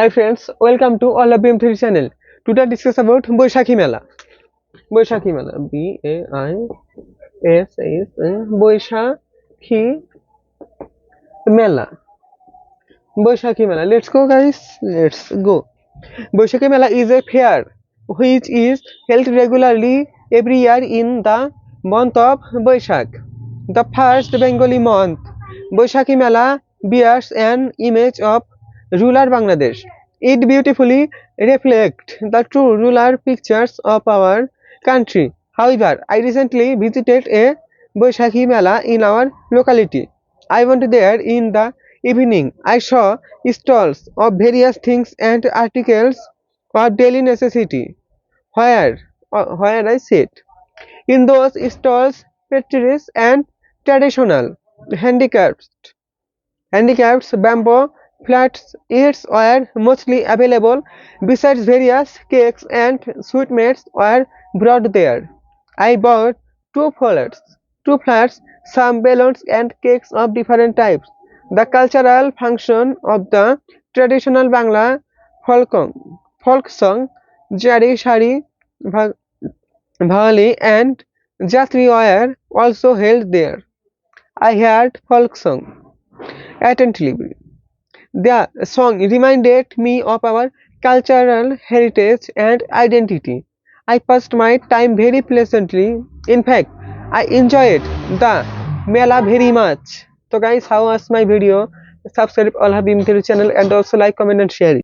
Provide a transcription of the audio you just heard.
Hi friends, welcome to all of BM3 channel. Today discuss about Boishakhi Mela. Boishakhi Mela, B-A-I-S-H, Boishakhi Mela. Boishakhi Mela. Let's go, guys. Let's go. Boishakhi Mela is a fair which is held regularly every year in the month of Boishakh, the first Bengali month. Boishakhi Mela bears an image of rural Bangladesh. It beautifully reflects the true rural pictures of our country. However, I recently visited a Boishakhi Mela in our locality. I went there in the evening. I saw stalls of various things and articles of daily necessity. Where I sit. In those stalls, pastries and traditional handicrafts, bamboo flats eats were mostly available. Besides, various cakes and sweetmeats were brought there. I bought two flats, some balloons and cakes of different types. The cultural function of the traditional Bangla folk song, Jari Shari Bhali and Jatri were also held there. I heard folk song attentively. The song reminded me of our cultural heritage and identity. I passed my time very pleasantly. In fact, I enjoyed the Mela very much. So guys, how was my video? Subscribe all Habib channel and also like, comment and share it.